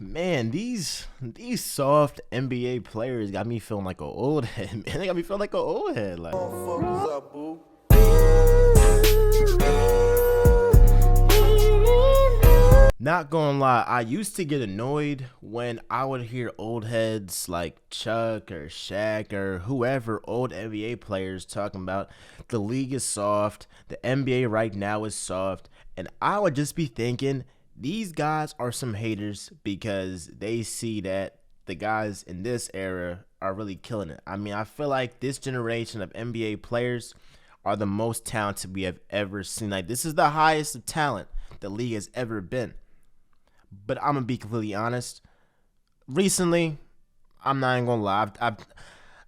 Man, these soft NBA players got me feeling like an old head. Man, they got me feeling like an old head. Like, What's up, boo? not gonna lie, I used to get annoyed when I would hear old heads like Chuck or Shaq or whoever, old NBA players talking about the league is soft, the NBA right now is soft, and I would just be thinking these guys are some haters because they see that the guys in this era are really killing it. I mean, I feel like this generation of NBA players are the most talented we have ever seen. Like, this is the highest of talent the league has ever been. But I'm gonna be completely honest. Recently, I'm not even gonna lie.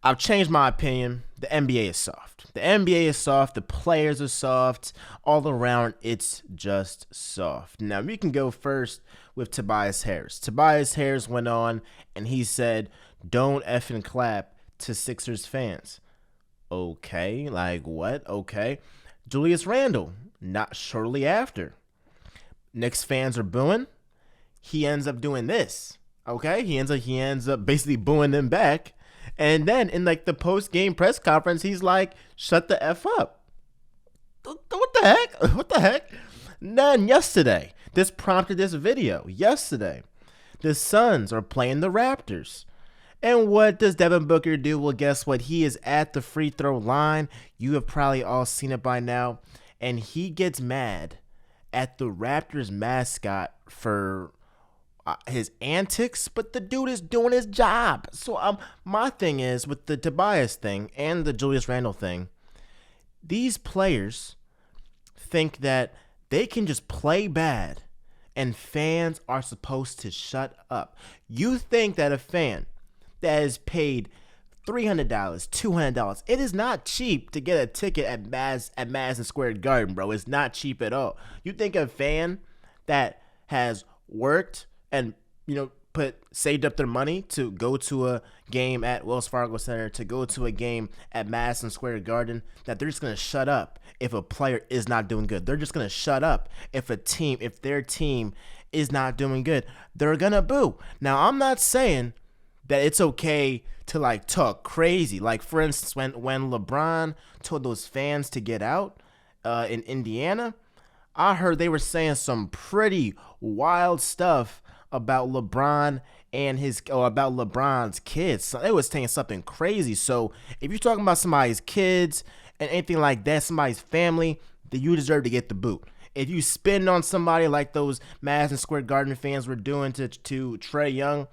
I've changed my opinion. The NBA is soft. The NBA is soft. The players are soft. All around, it's just soft. Now, we can go first with Tobias Harris. Tobias Harris went on and he said, "Don't effing clap to Sixers fans." Okay, like what? Okay. Julius Randle, not shortly after. Knicks fans are booing. He ends up doing this. Okay, he ends up basically booing them back. And then in like the post-game press conference, he's like, "Shut the F up." What the heck? What the heck? Then yesterday, this prompted this video. Yesterday, the Suns are playing the Raptors. And what does Devin Booker do? Well, guess what? He is at the free throw line. You have probably all seen it by now. And he gets mad at the Raptors mascot for his antics, but the dude is doing his job. So my thing is with the Tobias thing and the Julius Randle thing, these players think that they can just play bad and fans are supposed to shut up. You think that a fan that is paid $300, $200, it is not cheap to get a ticket at Madison Square Garden, bro. It's not cheap at all. You think a fan that has worked and saved up their money to go to a game at Wells Fargo Center, to go to a game at Madison Square Garden, that they're just gonna shut up if a player is not doing good? They're just gonna shut up if their team is not doing good. They're gonna boo. Now, I'm not saying that it's okay to like talk crazy. Like, for instance, when LeBron told those fans to get out in Indiana, I heard they were saying some pretty wild stuff about LeBron and about LeBron's kids. So they was saying something crazy. So if you're talking about somebody's kids and anything like that, somebody's family, then you deserve to get the boot. If you spin on somebody like those Madison Square Garden fans were doing to Trae Young,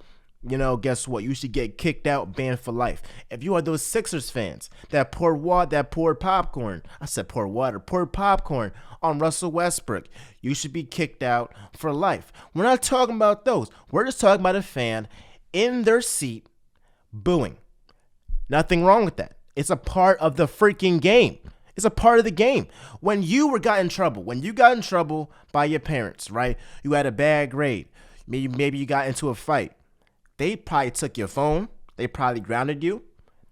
guess what? You should get kicked out, banned for life. If you are those Sixers fans that poured popcorn on Russell Westbrook, you should be kicked out for life. We're not talking about those. We're just talking about a fan in their seat booing. Nothing wrong with that. It's a part of the freaking game. It's a part of the game. When you got in trouble by your parents, right? You had a bad grade. Maybe you got into a fight. They probably took your phone. They probably grounded you.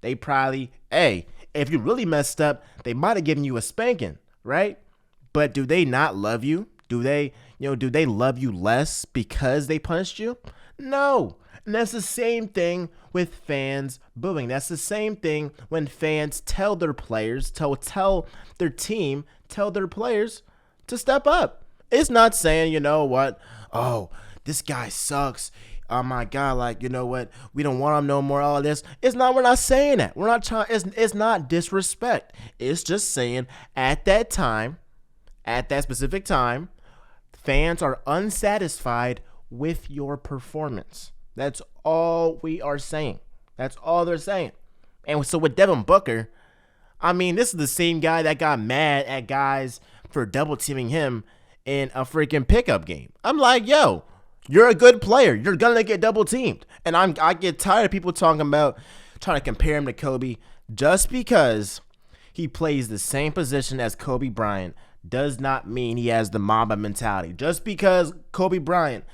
They probably, if you really messed up, they might have given you a spanking, right? But do they not love you? Do they love you less because they punished you? No. And that's the same thing with fans booing. That's the same thing when fans tell their players, tell their team, tell their players to step up. It's not saying, oh, this guy sucks. Oh my God, what? We don't want him no more, all of this. We're not saying that. We're not trying, it's not disrespect. It's just saying at that specific time, fans are unsatisfied with your performance. That's all we are saying. That's all they're saying. And so with Devin Booker, I mean, this is the same guy that got mad at guys for double teaming him in a freaking pickup game. I'm like, yo, you're a good player. You're going to get double teamed. And I get tired of people talking about trying to compare him to Kobe. Just because he plays the same position as Kobe Bryant does not mean he has the Mamba mentality. Just because Kobe Bryant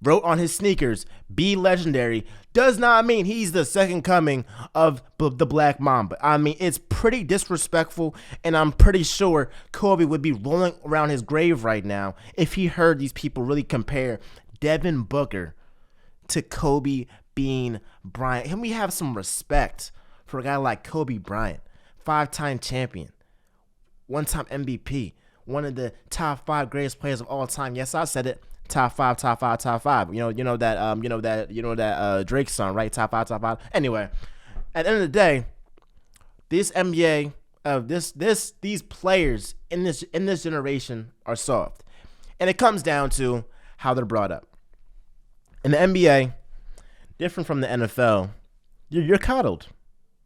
wrote on his sneakers, "Be legendary," does not mean he's the second coming of the Black Mamba. I mean, it's pretty disrespectful, and I'm pretty sure Kobe would be rolling around his grave right now if he heard these people really compare Devin Booker to Kobe Bean Bryant. Can we have some respect for a guy like Kobe Bryant, 5-time champion, 1-time MVP, one of the top 5 greatest players of all time? Yes, I said it. Top 5, top 5, top 5. That Drake song, right? Top 5, top 5. Anyway, at the end of the day, this NBA these players in this generation are soft. And it comes down to how they're brought up. In the NBA, different from the NFL, you're coddled.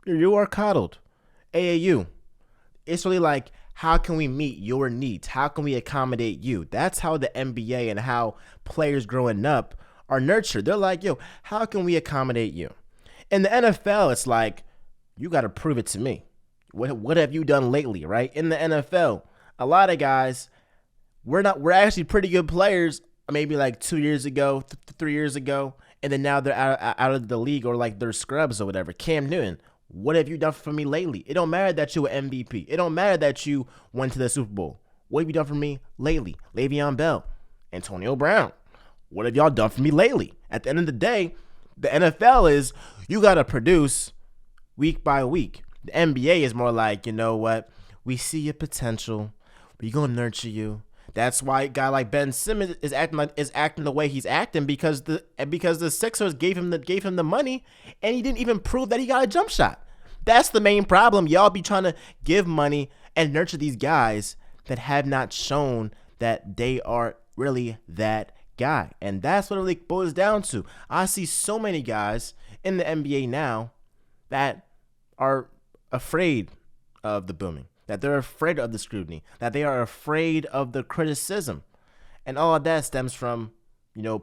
You are coddled. AAU. It's really like, how can we meet your needs? How can we accommodate you? That's how the NBA and how players growing up are nurtured. They're like, yo, how can we accommodate you? In the NFL, it's like, you got to prove it to me. What have you done lately, right? In the NFL, a lot of guys, we're actually pretty good players maybe like 2 years ago, 3 years ago, and then now they're out of the league, or like they're scrubs or whatever. Cam Newton, what have you done for me lately? It don't matter that you're an MVP. It don't matter that you went to the Super Bowl. What have you done for me lately? Le'Veon Bell, Antonio Brown, what have y'all done for me lately? At the end of the day, the NFL is, you got to produce week by week. The NBA is more like, you know what? We see your potential. We're going to nurture you. That's why a guy like Ben Simmons is acting the way he's acting, because the Sixers gave him the money, and he didn't even prove that he got a jump shot. That's the main problem. Y'all be trying to give money and nurture these guys that have not shown that they are really that guy. And that's what it really boils down to. I see so many guys in the NBA now that are afraid of the booming, that they're afraid of the scrutiny, that they are afraid of the criticism. And all of that stems from,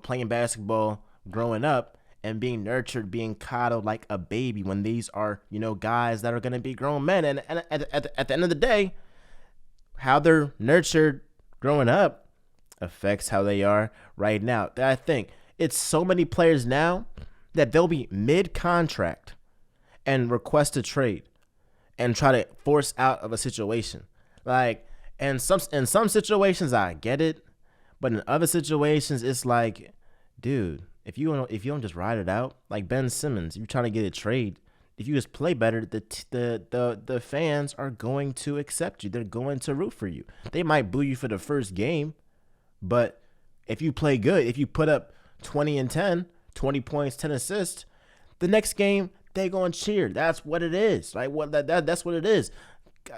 playing basketball, growing up, and being nurtured, being coddled like a baby, when these are, guys that are going to be grown men. And at the end of the day, how they're nurtured growing up affects how they are right now. I think it's so many players now that they'll be mid-contract and request a trade and try to force out of a situation. Like, in some situations I get it, but in other situations it's like, dude, if you don't just ride it out, like Ben Simmons, you're trying to get a trade. If you just play better, the fans are going to accept you. They're going to root for you. They might boo you for the first game, but if you play good, if you put up 20 and 10, 20 points, 10 assists, the next game they going to cheer. That's what it is. Like, that's what it is.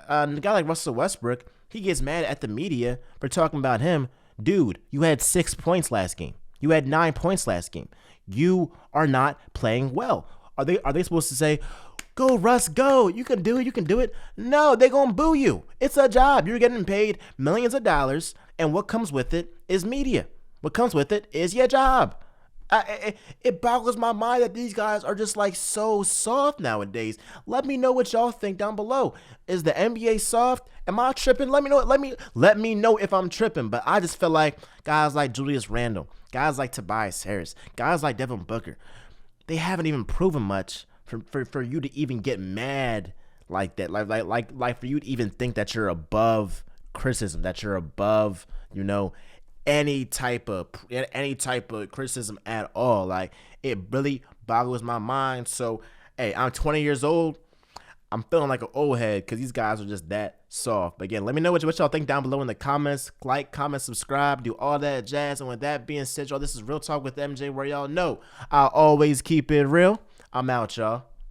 A guy like Russell Westbrook, he gets mad at the media for talking about him. Dude, you had 6 points last game. You had 9 points last game. You are not playing well. Are they supposed to say, go Russ, go, you can do it? No, they're going to boo you. It's a job. You're getting paid millions of dollars, and what comes with it is media. What comes with it is your job. It boggles my mind that these guys are just like so soft nowadays. Let me know what y'all think down below. Is the NBA soft? Am I tripping? Let me know. Let me know if I'm tripping. But I just feel like guys like Julius Randle, guys like Tobias Harris, guys like Devin Booker, they haven't even proven much for you to even get mad like that. Like for you to even think that you're above criticism, that you're above, any type of criticism at all. Like, it really boggles my mind. So, hey, I'm 20 years old. I'm feeling like an old head because these guys are just that soft. But again, let me know what y'all think down below in the comments. Like, comment, subscribe, do all that jazz. And with that being said, y'all, this is Real Talk with MJ, where y'all know I always keep it real. I'm out, y'all.